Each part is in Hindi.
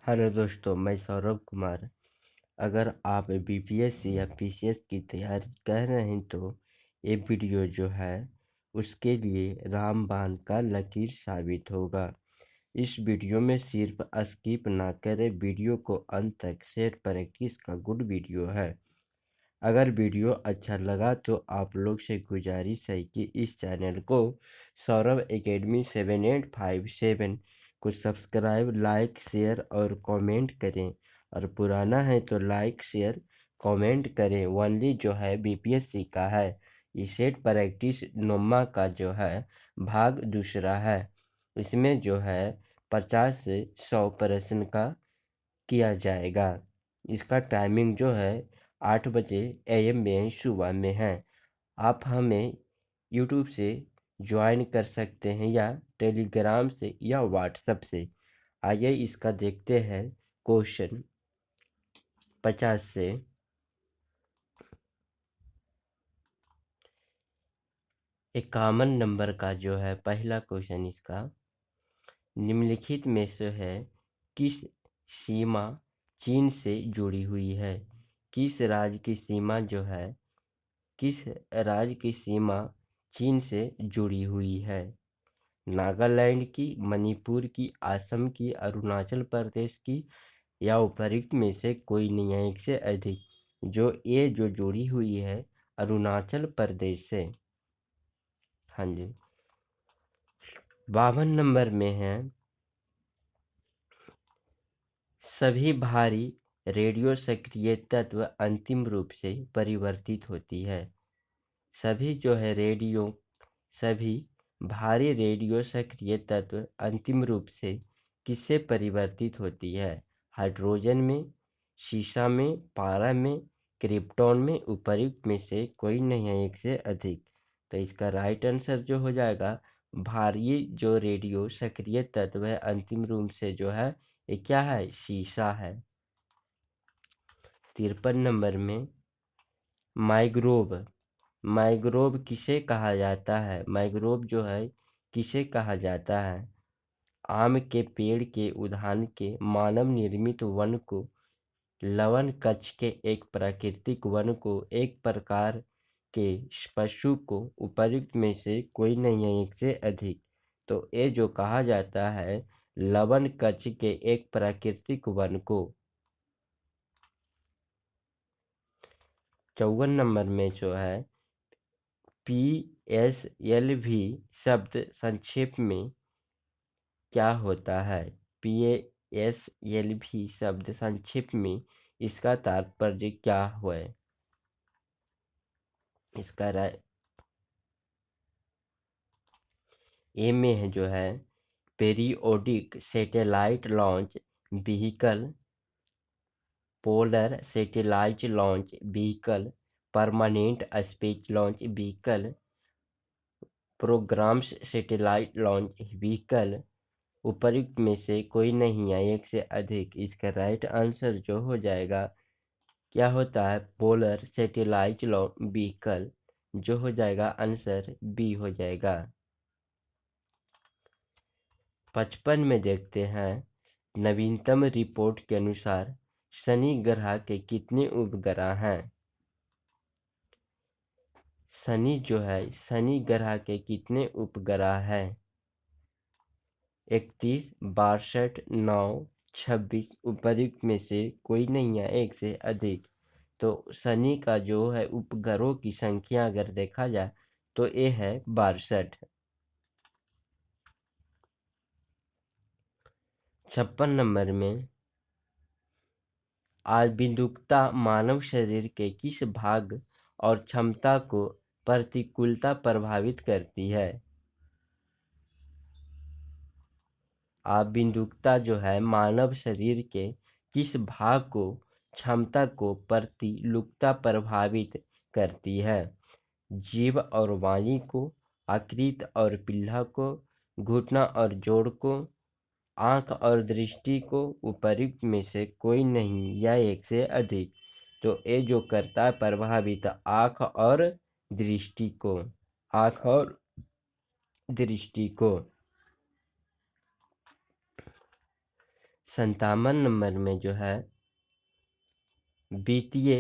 हेलो दोस्तों, मैं सौरभ कुमार। अगर आप बीपीएससी या पीसीएस की तैयारी कर रहे हैं तो ये वीडियो जो है उसके लिए रामबाण का लकीर साबित होगा। इस वीडियो में सिर्फ स्किप ना करें, वीडियो को अंत तक सेट प्रैक्टिस का गुड वीडियो है। अगर वीडियो अच्छा लगा तो आप लोग से गुजारिश है कि इस चैनल को सौरभ एकेडमी 7857 को सब्सक्राइब, लाइक, शेयर और कमेंट करें। और पुराना है तो लाइक, शेयर, कमेंट करें। ओनली जो है बीपीएससी का है। ये सेट प्रैक्टिस नोमा का जो है भाग दूसरा है। इसमें जो है 50 से 100 प्रश्न का किया जाएगा। इसका टाइमिंग जो है 8 बजे AM में सुबह में है। आप हमें यूट्यूब से ज्वाइन कर सकते हैं या टेलीग्राम से या व्हाट्सएप से। आइए इसका देखते हैं क्वेश्चन 50 से। 51 नंबर का जो है पहला क्वेश्चन इसका, निम्नलिखित में से है किस सीमा चीन से जुड़ी हुई है। किस राज्य की सीमा जो है, किस राज्य की सीमा चीन से जुड़ी हुई है। नागालैंड की, मणिपुर की, असम की, अरुणाचल प्रदेश की या उपर्युक्त में से कोई नहीं है। एक से अधिक जो जुड़ी हुई है अरुणाचल प्रदेश से। हाँ जी। 52 नंबर में है, सभी भारी रेडियो सक्रिय तत्व अंतिम रूप से परिवर्तित होती है। सभी जो है सभी भारी रेडियो सक्रिय तत्व अंतिम रूप से किससे परिवर्तित होती है। हाइड्रोजन में, सीसा में, पारा में, क्रिप्टॉन में, उपर्युक्त में से कोई नहीं है। एक से अधिक। तो इसका राइट आंसर जो हो जाएगा, भारी जो रेडियो सक्रिय तत्व है अंतिम रूप से जो है ये क्या है, सीसा है। 53 नंबर में, माइग्रोव माइग्रोव किसे कहा जाता है। माइग्रोव जो है किसे कहा जाता है। आम के पेड़ के उद्यान के मानव निर्मित वन को, लवन कक्ष के एक प्राकृतिक वन को, एक प्रकार के पशु को, उपर्युक्त में से कोई नहीं है। एक से अधिक। तो ये जो कहा जाता है लवन कक्ष के एक प्राकृतिक वन को। 54 नंबर में जो है PSLV शब्द संक्षेप में क्या होता है। PSLV शब्द संक्षेप में इसका तात्पर्य क्या है। इसका ए में है जो है periodic satellite launch vehicle, polar satellite launch vehicle, permanent space launch vehicle, programmes satellite launch vehicle, उपर्युक्त में से कोई नहीं है। एक से अधिक। इसका राइट आंसर जो हो जाएगा क्या होता है, पोलर सैटेलाइट लॉन्च व्हीकल, जो हो जाएगा आंसर बी हो जाएगा। 55 में देखते हैं, नवीनतम रिपोर्ट के अनुसार शनि ग्रह के कितने उपग्रह हैं। शनि ग्रह के कितने उपग्रह हैं। 31, 62, 9, 26, उपर्युक्त में से कोई नहीं है। एक से अधिक। तो शनि का जो है उपग्रहों की संख्या अगर देखा जाए तो ये है 62। 56 नंबर में, आबिंदुकता मानव शरीर के किस भाग और क्षमता को प्रतिकूलता प्रभावित करती है। आबिंदुकता जो है मानव शरीर के किस भाग को, क्षमता को प्रतिकूलता प्रभावित करती है। जीभ और वाणी को, आकृति और पिल्ला को, घुटना और जोड़ को, आँख और दृष्टि को, उपर्युक्त में से कोई नहीं या एक से अधिक। तो ये जो करता है प्रभावित आँख और दृष्टि को, आँख और दृष्टि को। 57 नंबर में जो है वित्तीय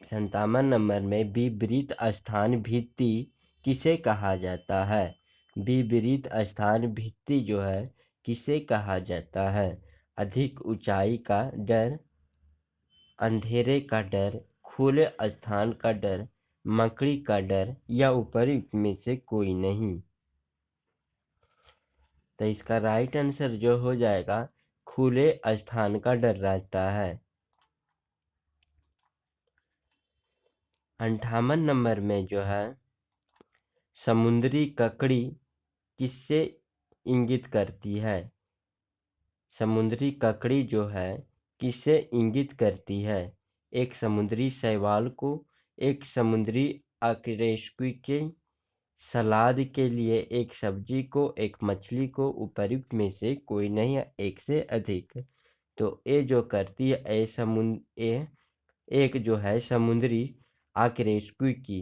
57 नंबर में विपरीत स्थान भित्ति किसे कहा जाता है? विपरीत स्थान भित्ति जो है किसे कहा जाता है? अधिक ऊंचाई का डर, अंधेरे का डर, खुले स्थान का डर, मकड़ी का डर या उपर्युक्त में से कोई नहीं। तो इसका राइट आंसर जो हो जाएगा खुले स्थान का डर रहता है। 58 नंबर में जो है समुद्री ककड़ी किससे इंगित करती है? समुद्री ककड़ी जो है किससे इंगित करती है? एक समुद्री शैवाल को, एक समुद्री अकशेरुकी, सलाद के लिए एक सब्जी को, एक मछली को, उपर्युक्त में से कोई नहीं है, एक से अधिक। तो ये जो करती है एक जो है समुद्री अकशेरुकी।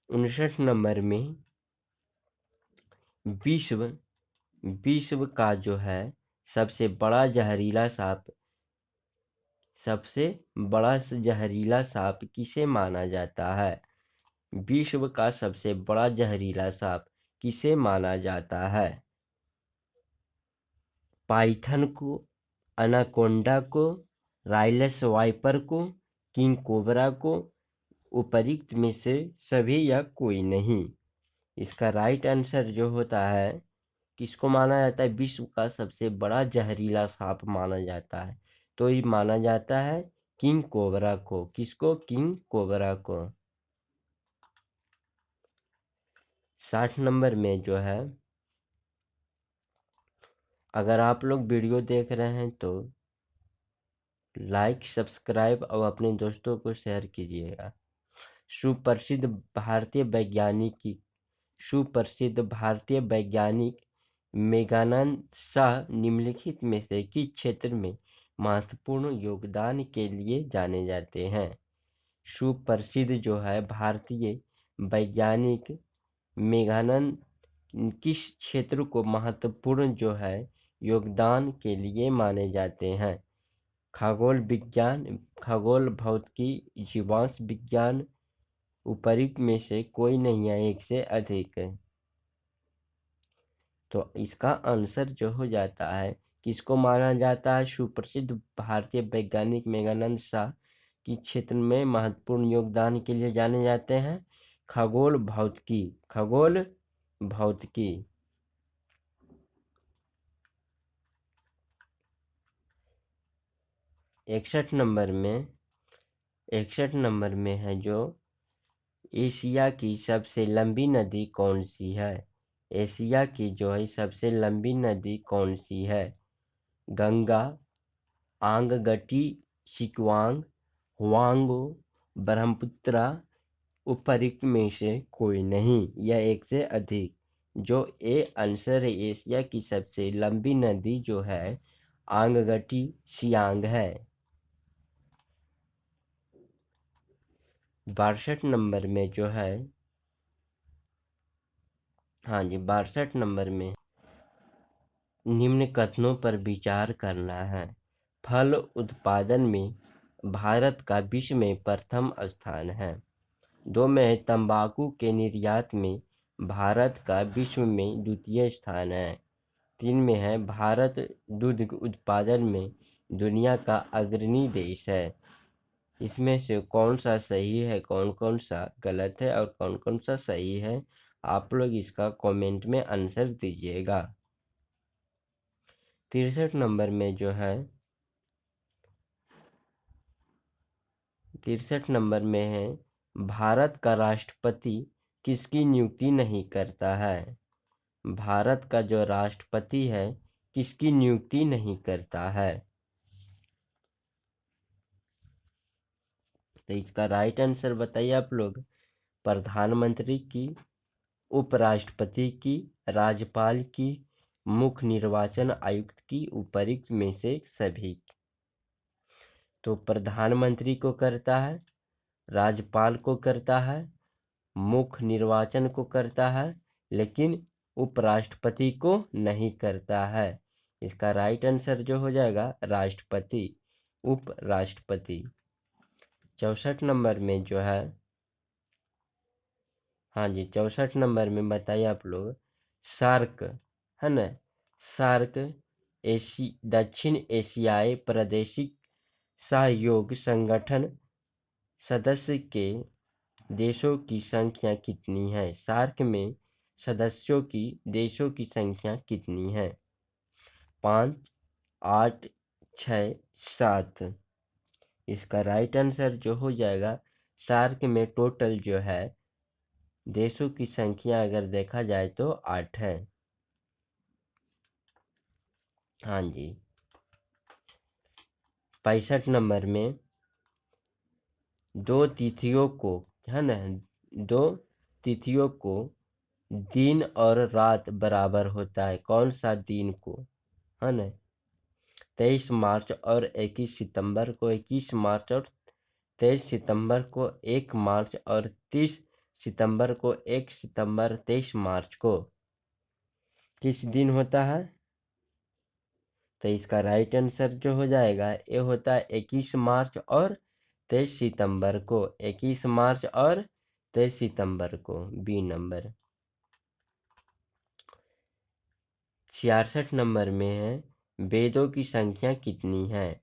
59 नंबर में विश्व का जो है सबसे बड़ा जहरीला सांप किसे माना जाता है? विश्व का सबसे बड़ा जहरीला सांप किसे माना जाता है? पाइथन को, अनाकोंडा को, राइलस वाइपर को, किंग कोबरा को, उपर्युक्त में से सभी या कोई नहीं। इसका राइट आंसर जो होता है किसको माना जाता है? विश्व का सबसे बड़ा जहरीला सांप माना जाता है। तो ये माना जाता है किंग कोबरा को। किसको? किंग कोबरा को। 60 नंबर में जो है अगर आप लोग वीडियो देख रहे हैं तो लाइक, सब्सक्राइब और अपने दोस्तों को शेयर कीजिएगा। सुप्रसिद्ध भारतीय वैज्ञानिक मेघानंद शाह निम्नलिखित में से किस क्षेत्र में महत्वपूर्ण योगदान के लिए जाने जाते हैं? सुप्रसिद्ध जो है भारतीय वैज्ञानिक मेघानंद किस क्षेत्र को महत्वपूर्ण जो है योगदान के लिए माने जाते हैं? खगोल विज्ञान, खगोल भौतिकी, जीवांश विज्ञान, उपर्युक्त में से कोई नहीं है, एक से अधिक है। तो इसका आंसर जो हो जाता है किसको माना जाता है? सुप्रसिद्ध भारतीय वैज्ञानिक मेघानंद शाह किस क्षेत्र में महत्वपूर्ण योगदान के लिए जाने जाते हैं? खगोल भौतिकी। खगोल भौतिकी। 61 नंबर में है जो एशिया की सबसे लंबी नदी कौन सी है? एशिया की जो है सबसे लंबी नदी कौन सी है? गंगा, आंगगटी, सिक्वांग, हुआंगो, ब्रह्मपुत्रा, उपर्युक्त में से कोई नहीं या एक से अधिक। जो ए आंसर है एशिया की सबसे लंबी नदी जो है आंगगटी सियांग है। 62 नंबर में जो है 62 नंबर में निम्न कथनों पर विचार करना है। फल उत्पादन में भारत का विश्व में प्रथम स्थान है। 2 में है तंबाकू के निर्यात में भारत का विश्व में द्वितीय स्थान है। 3 में है भारत दूध उत्पादन में दुनिया का अग्रणी देश है। इसमें से कौन सा सही है, कौन कौन सा गलत है और कौन कौन सा सही है, आप लोग इसका कमेंट में आंसर दीजिएगा। 63 नंबर में जो है 63 नंबर में है भारत का राष्ट्रपति किसकी नियुक्ति नहीं करता है? भारत का जो राष्ट्रपति है किसकी नियुक्ति नहीं करता है? तो इसका राइट आंसर बताइए आप लोग। प्रधानमंत्री की, उपराष्ट्रपति की, राज्यपाल की, मुख्य निर्वाचन आयुक्त की, उपर्युक्त में से सभी। तो प्रधानमंत्री को करता है, राज्यपाल को करता है, मुख्य निर्वाचन को करता है, लेकिन उपराष्ट्रपति को नहीं करता है। इसका राइट आंसर जो हो जाएगा राष्ट्रपति, उपराष्ट्रपति। 64 नंबर में जो है, हाँ जी 64 नंबर में बताइए आप लोग, सार्क है ना, सार्क दक्षिण एशियाई प्रादेशिक सहयोग संगठन सदस्य के देशों की संख्या कितनी है? सार्क में सदस्यों की देशों की संख्या कितनी है? 5, 8, 6, 7। इसका राइट आंसर जो हो जाएगा, सार्क में टोटल जो है देशों की संख्या अगर देखा जाए तो 8 है। हाँ जी। 65 नंबर में दो तिथियों को है ना, दो तिथियों को दिन और रात बराबर होता है, कौन सा दिन को है ना? 23 मार्च और 21 सितंबर को, 21 मार्च और 23 सितंबर को, 1 मार्च और 30 सितंबर को, 1 सितंबर 23 मार्च को किस दिन होता है? तो इसका राइट आंसर जो हो जाएगा ये होता है 21 मार्च और 23 सितंबर को, 21 मार्च और 23 सितंबर को, बी नंबर। 66 नंबर में है, वेदों की संख्या कितनी है?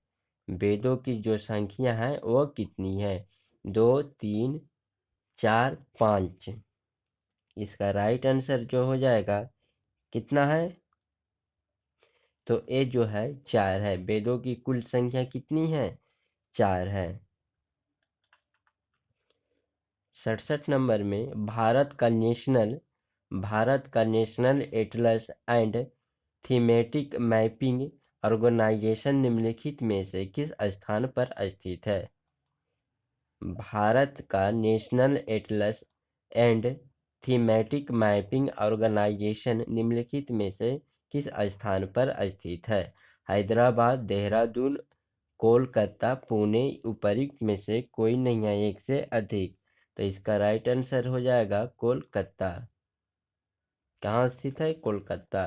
वेदों की जो संख्या है वो कितनी है? 2, 3, 4, 5। इसका राइट आंसर जो हो जाएगा कितना है? तो ये जो है 4 है। वेदों की कुल संख्या कितनी है? 4 है। 67 नंबर में भारत का national atlas and thematic mapping organisation निम्नलिखित में से किस स्थान पर स्थित है? भारत का national atlas and thematic mapping organisation निम्नलिखित में से किस स्थान पर स्थित है? हैदराबाद, देहरादून, कोलकाता, पुणे, उपरोक्त में से कोई नहीं है एक से अधिक। तो इसका राइट आंसर हो जाएगा कोलकाता। कहाँ स्थित है? कोलकाता।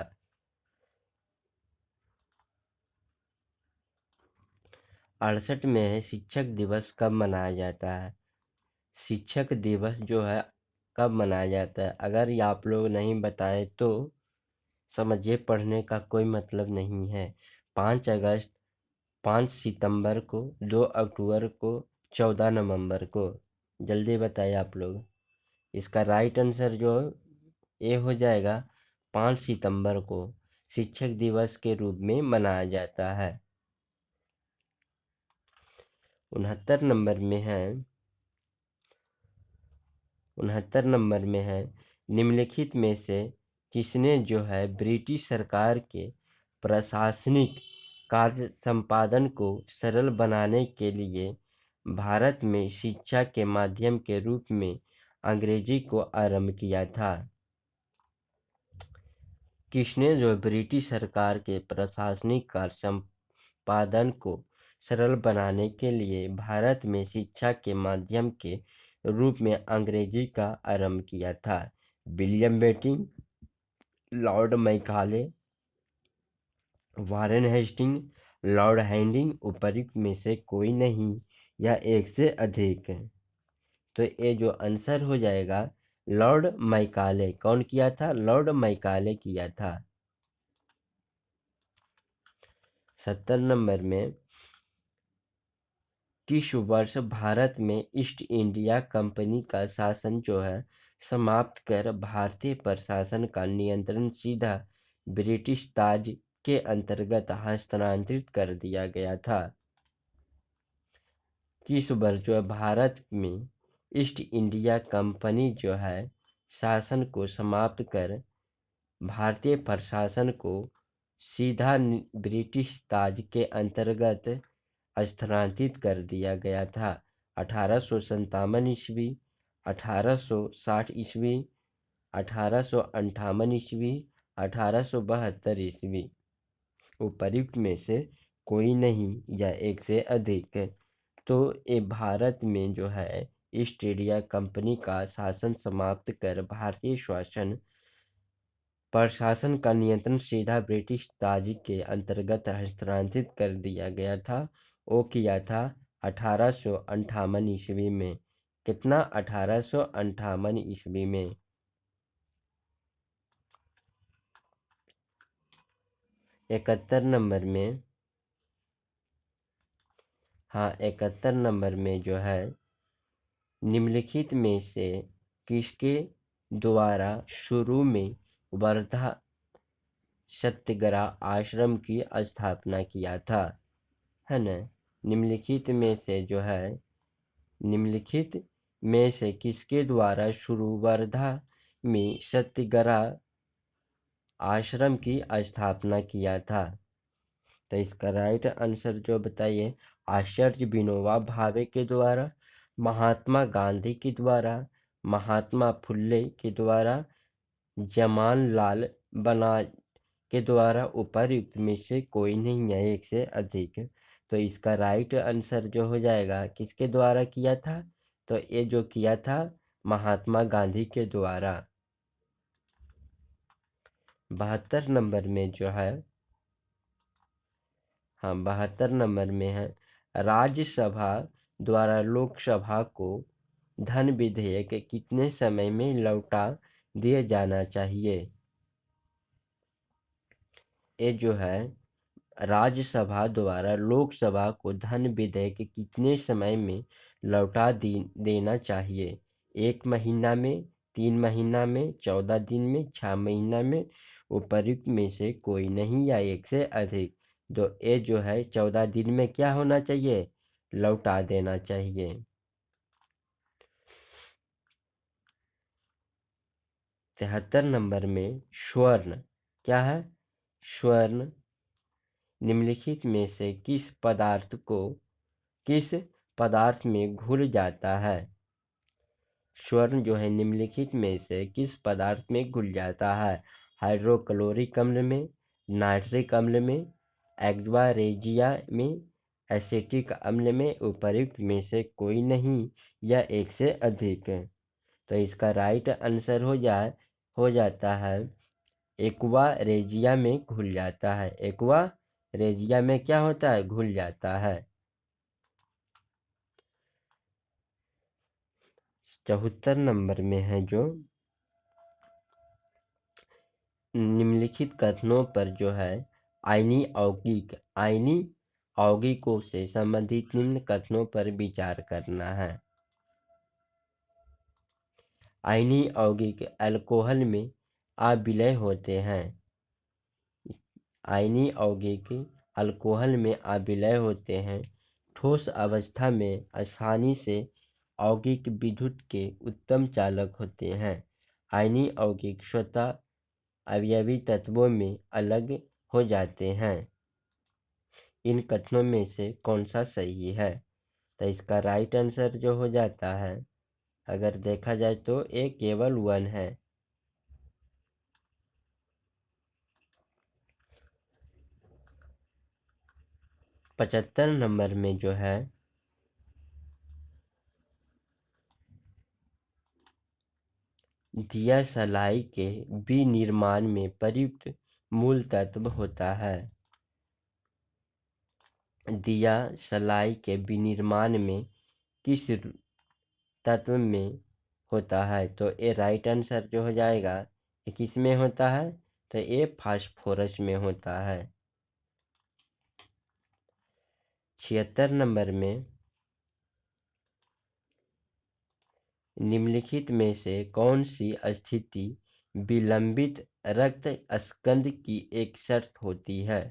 68 में शिक्षक दिवस कब मनाया जाता है? शिक्षक दिवस जो है कब मनाया जाता है? अगर ये आप लोग नहीं बताएं तो समझिए पढ़ने का कोई मतलब नहीं है। 5 अगस्त, 5 सितंबर को, 2 अक्टूबर को, 14 नवंबर को। जल्दी बताइए आप लोग। इसका राइट आंसर जो ये हो जाएगा 5 सितंबर को शिक्षक दिवस के रूप में मनाया जाता है। 69 नंबर में है, 69 नंबर में है, निम्नलिखित में से किसने जो है ब्रिटिश सरकार के प्रशासनिक कार्य संपादन को सरल बनाने के लिए भारत में शिक्षा के माध्यम के रूप में अंग्रेजी को आरंभ किया था? किसने जो ब्रिटिश सरकार के प्रशासनिक कार्य संपादन को सरल बनाने के लिए भारत में शिक्षा के माध्यम के रूप में अंग्रेजी का आरंभ किया था? William Bentinck, Lord Macaulay, Warren Hasting, Lord Hardinge, उपरोक्त में से कोई नहीं या एक से अधिक। तो ये जो आंसर हो जाएगा लॉर्ड मैकाले। कौन किया था? लॉर्ड मैकाले किया था। 70 नंबर में किस वर्ष भारत में ईस्ट इंडिया कंपनी का शासन जो है समाप्त कर भारतीय प्रशासन का नियंत्रण सीधा ब्रिटिश ताज के अंतर्गत हस्तांतरित कर दिया गया था? किस वर्ष जो है भारत में ईस्ट इंडिया कंपनी जो है शासन को समाप्त कर भारतीय प्रशासन को सीधा ब्रिटिश ताज के अंतर्गत स्थानांतरित कर दिया गया था? 1857 ईस्वी, 1860 ईस्वी, 1858 ईस्वी, 1872 ईस्वी। उपर्युक्त में से कोई नहीं या एक से अधिक। तो ये भारत में जो है ईस्ट इंडिया कंपनी का शासन समाप्त कर भारतीय शासन प्रशासन का नियंत्रण सीधा ब्रिटिश ताज के अंतर्गत हस्तांतरित कर दिया गया था। वो किया था 1858 ईस्वी में। कितना? 1858 ईस्वी में। 71 नंबर में, हाँ 71 नंबर में जो है, निम्नलिखित में से किसके द्वारा शुरू में वर्धा सत्याग्रह आश्रम की स्थापना किया था? है न? निम्नलिखित में से जो है, निम्नलिखित में से किसके द्वारा शुरू वर्धा में सत्याग्रह आश्रम की स्थापना किया था? तो इसका राइट आंसर जो बताइए। आचार्य विनोबा भावे के द्वारा, महात्मा गांधी के द्वारा, महात्मा फुल्ले के द्वारा, जमान लाल बना के द्वारा, उपर्युक्त में से कोई नहीं है, एक से अधिक। तो इसका राइट आंसर जो हो जाएगा, किसके द्वारा किया था? तो ये जो किया था महात्मा गांधी के द्वारा। 72 नंबर में जो है, हाँ 72 नंबर में है, राज्यसभा द्वारा लोकसभा को धन विधेयक कितने समय में लौटा दिया जाना चाहिए? ये जो है, राज्यसभा द्वारा लोकसभा को धन विधेयक कितने समय में लौटा देना चाहिए? 1 महीना में, 3 महीना में, 14 दिन में, 6 महीना में, उपर्युक्त में से कोई नहीं या एक से अधिक। तो ये जो है 14 दिन में क्या होना चाहिए? लौटा देना चाहिए। 73 नंबर में स्वर्ण, क्या है? स्वर्ण निम्नलिखित में से किस पदार्थ में घुल जाता है? स्वर्ण जो है निम्नलिखित में से किस पदार्थ में घुल जाता है? हाइड्रोक्लोरिक अम्ल में, नाइट्रिक अम्ल में, एक्वा रेजिया में, एसिटिक अम्ल में, उपर्युक्त में से कोई नहीं या एक से अधिक। तो इसका राइट आंसर हो जाता है एक्वा रेजिया में घुल जाता है। एक्वा रेजिया में क्या होता है? घुल जाता है। 74 नंबर में है जो, निम्नलिखित कथनों पर जो है आयनी यौगिकों से संबंधित निम्न कथनों पर विचार करना है। आयनी यौगिक अल्कोहल में अविलय होते हैं। आयनी यौगिक अल्कोहल में अविलय होते हैं। ठोस अवस्था में आसानी से यौगिक विद्युत के उत्तम चालक होते हैं। आयनी यौगिक स्वतः अवयवी तत्वों में अलग हो जाते हैं। इन कथनों में से कौन सा सही है? तो इसका राइट आंसर जो हो जाता है, अगर देखा जाए तो ये केवल 1 है। 75 नंबर में जो है, दिया सलाई के विनिर्माण में प्रयुक्त मूल तत्व होता है। दिया सलाई के विनिर्माण में किस तत्व में होता है? तो ये राइट आंसर जो हो जाएगा, ये किस में होता है? तो ये फास्फोरस में होता है। 76 नंबर में, निम्नलिखित में से कौन सी स्थिति विलंबित रक्त स्कंद की एक शर्त होती है?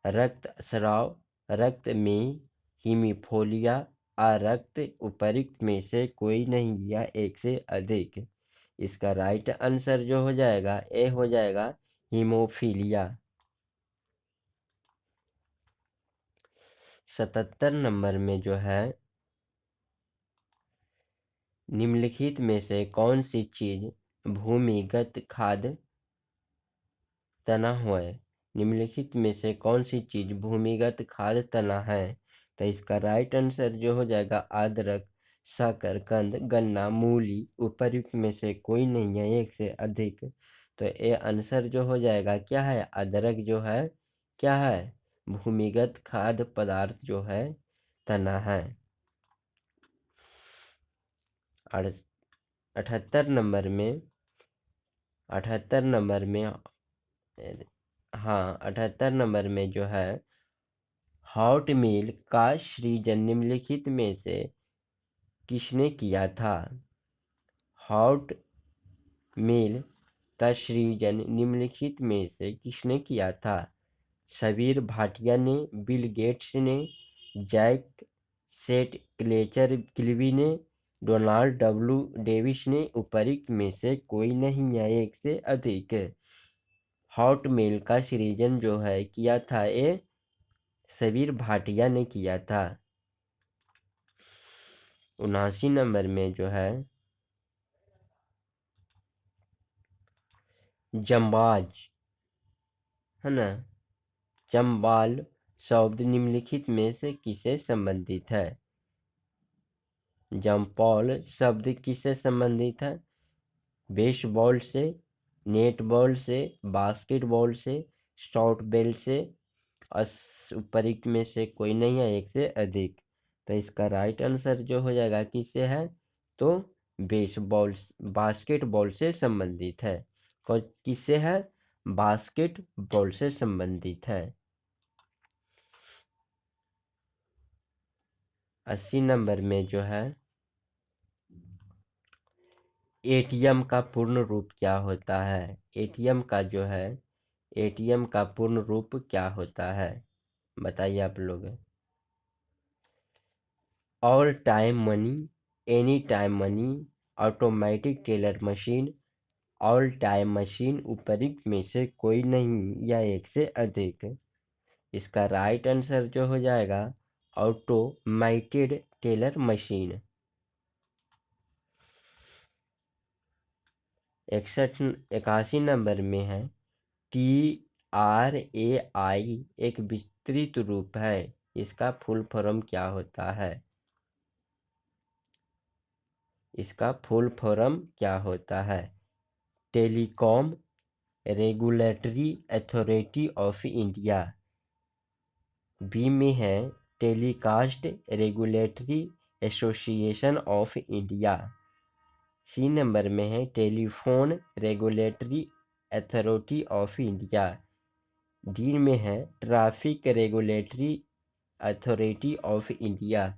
रक्त स्राव, रक्त में हीमोफिलिया, रक्त उपर्युक्त में से कोई नहीं या एक से अधिक। इसका राइट आंसर जो हो जाएगा, ए हो जाएगा हीमोफिलिया। 77 नंबर में जो है, निम्नलिखित में से कौन सी चीज भूमिगत खाद तना है? निम्नलिखित में से कौन सी चीज भूमिगत खाद तना है? तो इसका राइट आंसर जो हो जाएगा अदरक, शकरकंद, गन्ना, मूली, उपर्युक्त में से कोई नहीं है, एक से अधिक। तो ये आंसर जो हो जाएगा क्या है, अदरक जो है क्या है, भूमिगत खाद्य पदार्थ जो है तना है। और 78 नंबर में हाँ 78 नंबर में जो है, हॉट मील का सृजन निम्नलिखित में से किसने किया था। हॉट मील का सृजन निम्नलिखित में से किसने किया था। सबीर भाटिया ने, बिल गेट्स ने, जैक सेट क्लेचर किल्बी ने, डोनाल्ड डब्ल्यू डेविस ने, उपरोक्त में से कोई नहीं या एक से अधिक। हॉट मेल का सृजन जो है किया था ये सबीर भाटिया ने किया था। 79 नंबर में जो है, जंबाज है ना, जंबाल शब्द निम्नलिखित में से किससे संबंधित है। जंपॉल शब्द किससे संबंधित है, बेसबॉल से, नेटबॉल से, बास्केटबॉल से, सॉफ्टबॉल से, उपरोक्त में से कोई नहीं है एक से अधिक। तो इसका राइट आंसर जो हो जाएगा किससे है, तो बेसबॉल बास्केटबॉल से संबंधित है। किससे है, बास्केटबॉल से संबंधित है। 80 नंबर में जो है, एटीएम का पूर्ण रूप क्या होता है। एटीएम का जो है, एटीएम का पूर्ण रूप क्या होता है, बताइए आप लोग। All time money, any time money, automatic teller machine, all time machine, उपरोक्त में से कोई नहीं या एक से अधिक। इसका राइट आंसर जो हो जाएगा, ऑटोमेटेड टेलर मशीन। 81 नंबर में है, TRAI एक विस्तृत रूप है, इसका फुल फॉर्म क्या होता है। इसका फुल फॉर्म क्या होता है, telecom regulatory authority of India. B में है, telecast regulatory association of India. C number में है, telephone regulatory authority of India. D में है, traffic regulatory authority of India.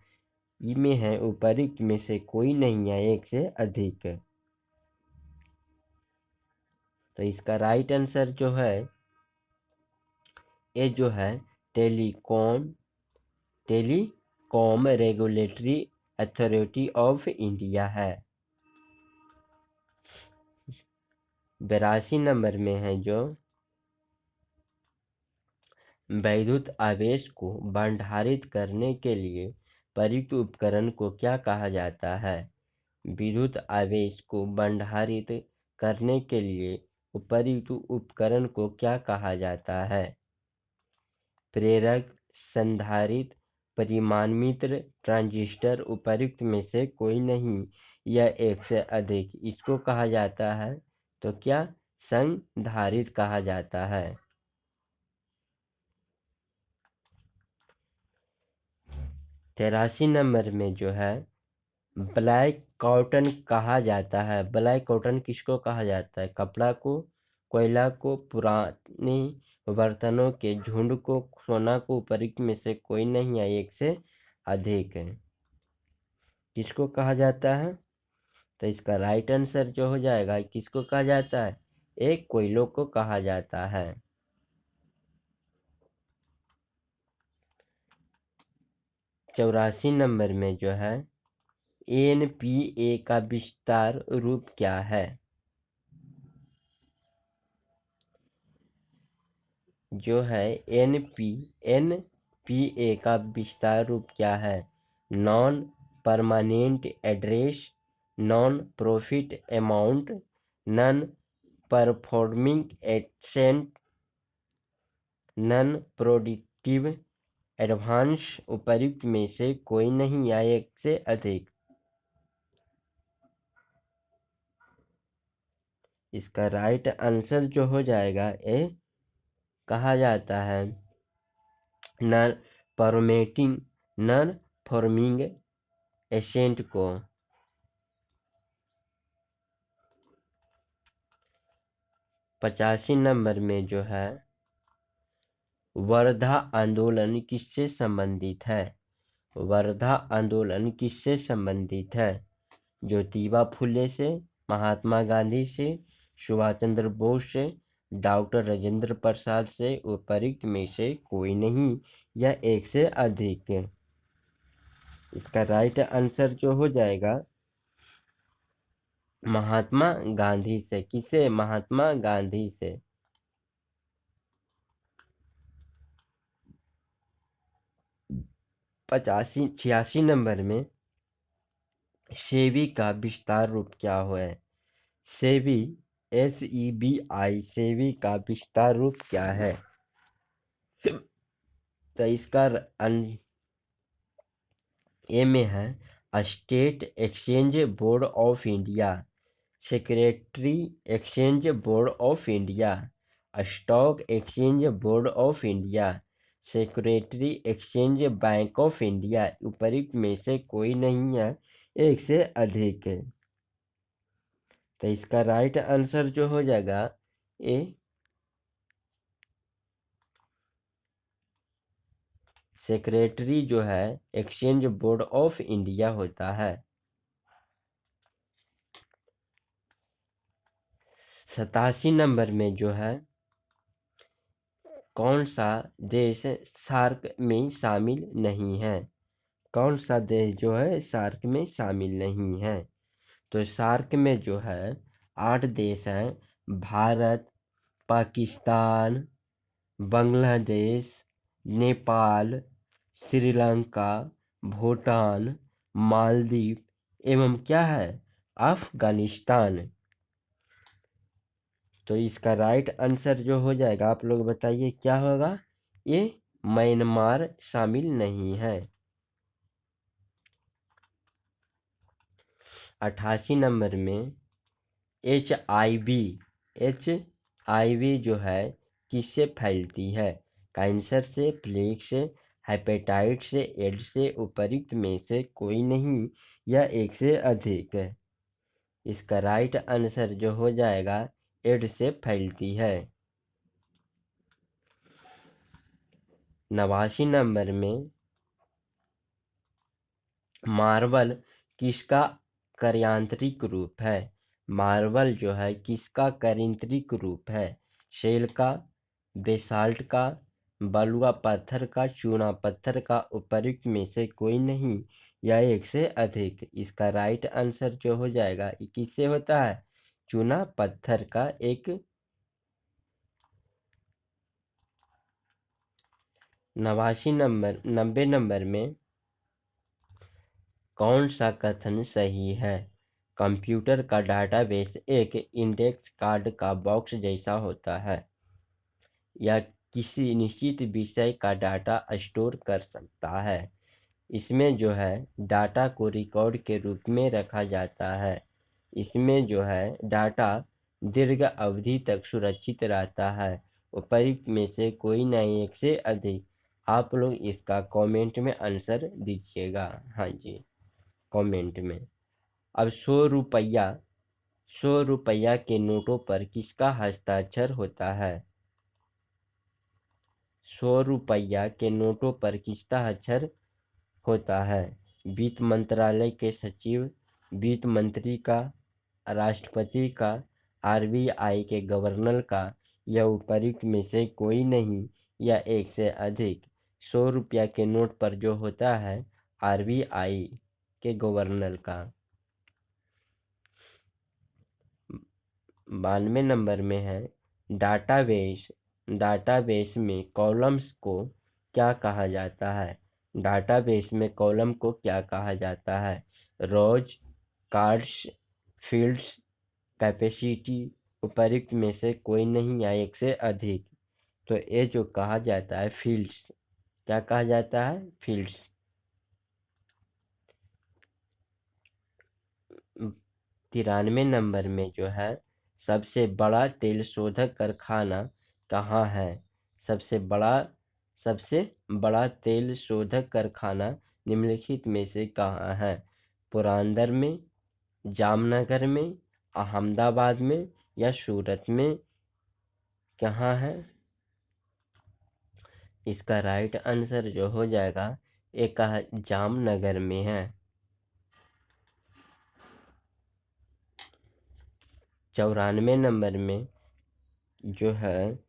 E में है, उपरोक्त में से कोई नहीं है एक से अधिक। तो इसका राइट आंसर जो है, ये जो है telecom regulatory authority of India है। 82 नंबर में है जो, विद्युत आवेश को भंडारित करने के लिए प्रयुक्त उपकरण को क्या कहा जाता है। विद्युत आवेश को भंडारित करने के लिए उपयुक्त उपकरण को क्या कहा जाता है। प्रेरक, संधारित्र, परिमाणमित्र, ट्रांजिस्टर, उपरोक्त में से कोई नहीं या एक से अधिक। इसको कहा जाता है तो क्या, संधारित्र कहा जाता है। 83 नंबर में जो है, ब्लैक कॉटन कहा जाता है। ब्लैक कॉटन किसको कहा जाता है, कपड़ा को, कोयला को, पुराने बर्तनों के झुंड को, सोना को, उपरोक्त में से कोई नहीं है एक से अधिक है। किसको कहा जाता है, तो इसका राइट आंसर जो हो जाएगा, किसको कहा जाता है, एक कोयलों को कहा जाता है। 84 नंबर में जो है, NPA का विस्तार रूप क्या है। जो है NPA का विस्तार रूप क्या है, non permanent address, non profit amount, non performing asset, non productive advance, उपरोक्त में से कोई नहीं या एक से अधिक। इसका राइट आंसर जो हो जाएगा ए कहा जाता है नर फॉर्मेटिंग नर फॉर्मिंग एसेंट को। 85 नंबर में जो है वर्धा आंदोलन किससे संबंधित है? वर्धा आंदोलन किससे संबंधित है? ज्योतिबा फुले से, महात्मा गांधी से, सुभाष चंद्र बोस से, डॉक्टर राजेंद्र प्रसाद से, उपरोक्त में से कोई नहीं या एक से अधिक। इसका राइट आंसर जो हो जाएगा महात्मा गांधी से। किसे? महात्मा गांधी से। 86 नंबर में सेबी का विस्तार रूप क्या है? सेबी SEBI सेबी का विस्तार रूप क्या है? तो इसका ए में है state exchange board of India, secretary exchange board of India, stock exchange board of India, secretary exchange bank of India. उपरोक्त में से कोई नहीं है, एक से अधिक है। तो इसका राइट आंसर जो हो जाएगा ए सेक्रेटरी जो है एक्सचेंज बोर्ड ऑफ इंडिया होता है। 87 नंबर में जो है कौन सा देश सार्क में शामिल नहीं है? कौन सा देश जो है सार्क में शामिल नहीं है? तो सार्क में जो है 8 देश हैं, भारत, पाकिस्तान, बांग्लादेश, नेपाल, श्रीलंका, भूटान, मालदीव एवं क्या है अफगानिस्तान। तो इसका राइट आंसर जो हो जाएगा आप लोग बताइए क्या होगा? ये म्यांमार शामिल नहीं है। 88 नंबर में HIV जो है किससे फैलती है? कैंसर से, प्लेग से, हेपेटाइट से, एड्स से। उपरोक्त में से कोई नहीं या एक से अधिक है। इसका राइट आंसर जो हो जाएगा एड्स से फैलती है। 89 नंबर में मार्बल किसका कार्यात्मक रूप है? मार्बल जो है किसका कार्यात्मक रूप है? शेल का, बेसाल्ट का, बलुआ पत्थर का, चूना पत्थर का। उपरोक्त में से कोई नहीं या एक से अधिक। इसका राइट आंसर जो हो जाएगा ये किससे होता है? चूना पत्थर का एक। 90 नंबर में कौन सा कथन सही है? कंप्यूटर का डाटाबेस एक इंडेक्स कार्ड का बॉक्स जैसा होता है या किसी निश्चित विषय का डाटा स्टोर कर सकता है। इसमें जो है डाटा को रिकॉर्ड के रूप में रखा जाता है। इसमें जो है डाटा दीर्घ अवधि तक सुरक्षित रहता है। उपरोक्त में से कोई नहीं, एक से अधिक। आप लोग इसका कमेंट में आंसर दीजिएगा। हाँ जी, कमेंट में। अब 100 रुपया के नोटों पर किसका हस्ताक्षर होता है? 100 रुपया के नोटों पर किसका हस्ताक्षर होता है? वित्त मंत्रालय के सचिव, वित्त मंत्री का, राष्ट्रपति का, RBI के गवर्नर का या उपरोक्त में से कोई नहीं या एक से अधिक। 100 रुपया के नोट पर जो होता है RBI के गवर्नर का। 92 नंबर में है डाटाबेस में कॉलम्स को क्या कहा जाता है? डाटाबेस में कॉलम को क्या कहा जाता है? रोज, कार्ड्स, फील्ड्स, कैपेसिटी। उपरोक्त में से कोई नहीं या एक से अधिक। तो ये जो कहा जाता है फील्ड्स। क्या कहा जाता है? फील्ड्स। 93 नंबर में जो है सबसे बड़ा तेल शोधक कारखाना कहाँ है? सबसे बड़ा तेल शोधक कारखाना निम्नलिखित में से कहाँ है? पुरंदर में, जामनगर में, अहमदाबाद में या सूरत में? कहाँ है? इसका राइट आंसर जो हो जाएगा एक जामनगर में है। 94 नंबर में जो है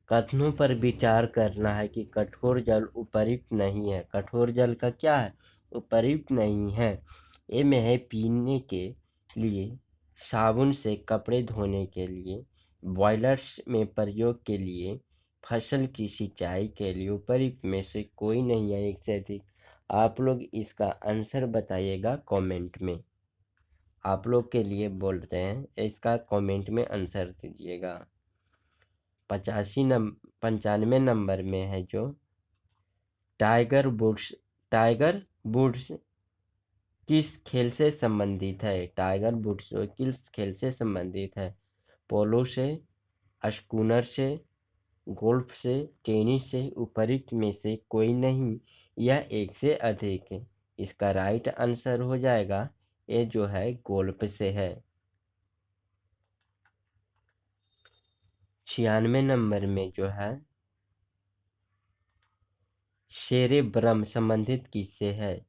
कथनों पर विचार करना है कि कठोर जल उपयुक्त नहीं है। कठोर जल का क्या है? उपयुक्त नहीं है। ए में है पीने के लिए, साबुन से कपड़े धोने के लिए, बॉयलर्स में प्रयोग के लिए, फसल की सिंचाई के लिए। उपयुक्त में से कोई नहीं है, एक से अधिक। आप लोग इसका आंसर बताइएगा कमेंट में। आप लोग के लिए बोल रहे हैं, इसका कमेंट में आंसर दीजिएगा। 95 नंबर में है जो टाइगर वुड्स किस खेल से संबंधित है? टाइगर वुड्स किस खेल से संबंधित है? पोलो से, स्कूनर से, गोल्फ से, टेनिस से? उपयुक्त में से कोई नहीं या एक से अधिक। इसका राइट आंसर हो जाएगा ये जो है गोल्फ से है। 96 नंबर में जो है सेरेब्रम संबंधित किससे है?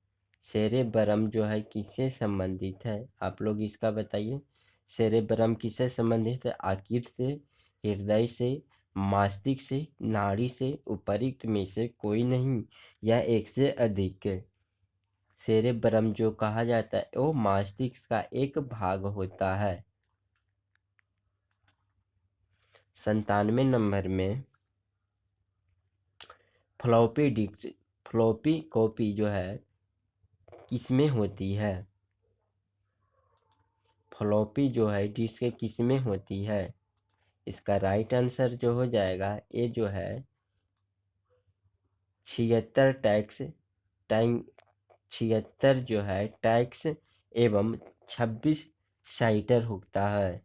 सेरेब्रम जो है किससे संबंधित है? आप लोग इसका बताइए। सेरेब्रम किससे संबंधित है? आकृति से, हृदय से, मस्तिष्क से, नाड़ी से? उपयुक्त में से कोई नहीं या एक से अधिक। सेरेब्रम जो कहा जाता है वो मस्तिष्क का एक भाग होता है। 97 नंबर में फ्लॉपी कॉपी जो है किसमें होती है? फ्लॉपी जो है डिस्क किसमें होती है? इसका राइट आंसर जो हो जाएगा ये जो है 76 जो है टैक्स एवं 26 साइटर होता है।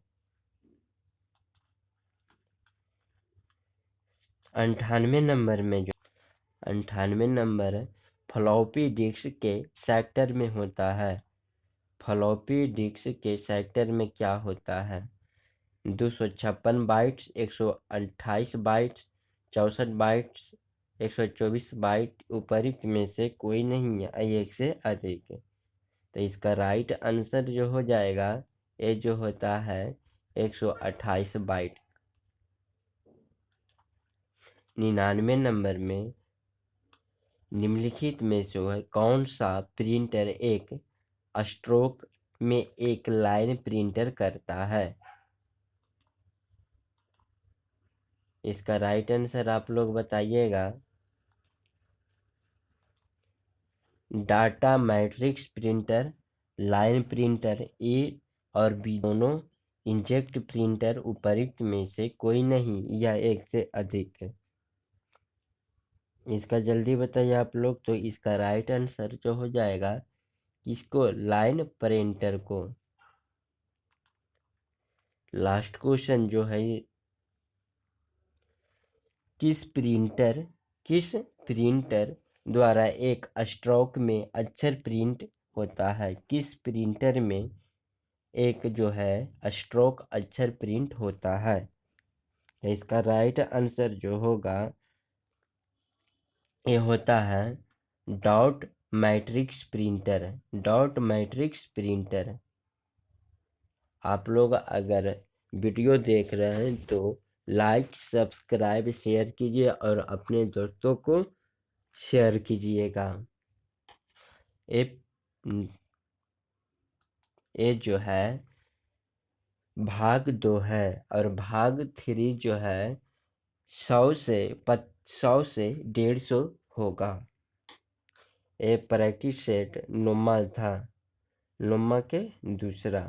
98 नंबर में जो 98 नंबर फ्लॉपी डिस्क के सेक्टर में होता है। फ्लॉपी डिस्क के सेक्टर में क्या होता है? 256 बाइट्स, 128 बाइट्स, 64 बाइट्स, 124 बाइट। उपयुक्त में से कोई नहीं है, एक से अधिक। तो इसका राइट आंसर जो हो जाएगा ये जो होता है 128 बाइट। 99 नंबर में निम्नलिखित में से है कौन सा प्रिंटर एक स्ट्रोक में एक लाइन प्रिंटर करता है? इसका राइट आंसर आप लोग बताइएगा। Data matrix printer, line printer, A और बी दोनों, इंजेक्ट प्रिंटर। उपयुक्त में से कोई नहीं या एक से अधिक। इसका जल्दी बताइए आप लोग। तो इसका राइट आंसर जो हो जाएगा किसको? लाइन प्रिंटर को। लास्ट क्वेश्चन जो है किस प्रिंटर द्वारा एक स्ट्रोक में अक्षर प्रिंट होता है? किस प्रिंटर में एक जो है स्ट्रोक अक्षर प्रिंट होता है? इसका राइट आंसर जो होगा ये होता है dot matrix printer. Dot matrix printer. आप लोग अगर वीडियो देख रहे हैं तो लाइक, सब्सक्राइब, शेयर कीजिए और अपने दोस्तों को शेयर कीजिएगा। ये जो है भाग 2 है और भाग 3 जो है 100 से 150 होगा। ये प्रैक्टिस सेट नुमा था, नुमा के दूसरा।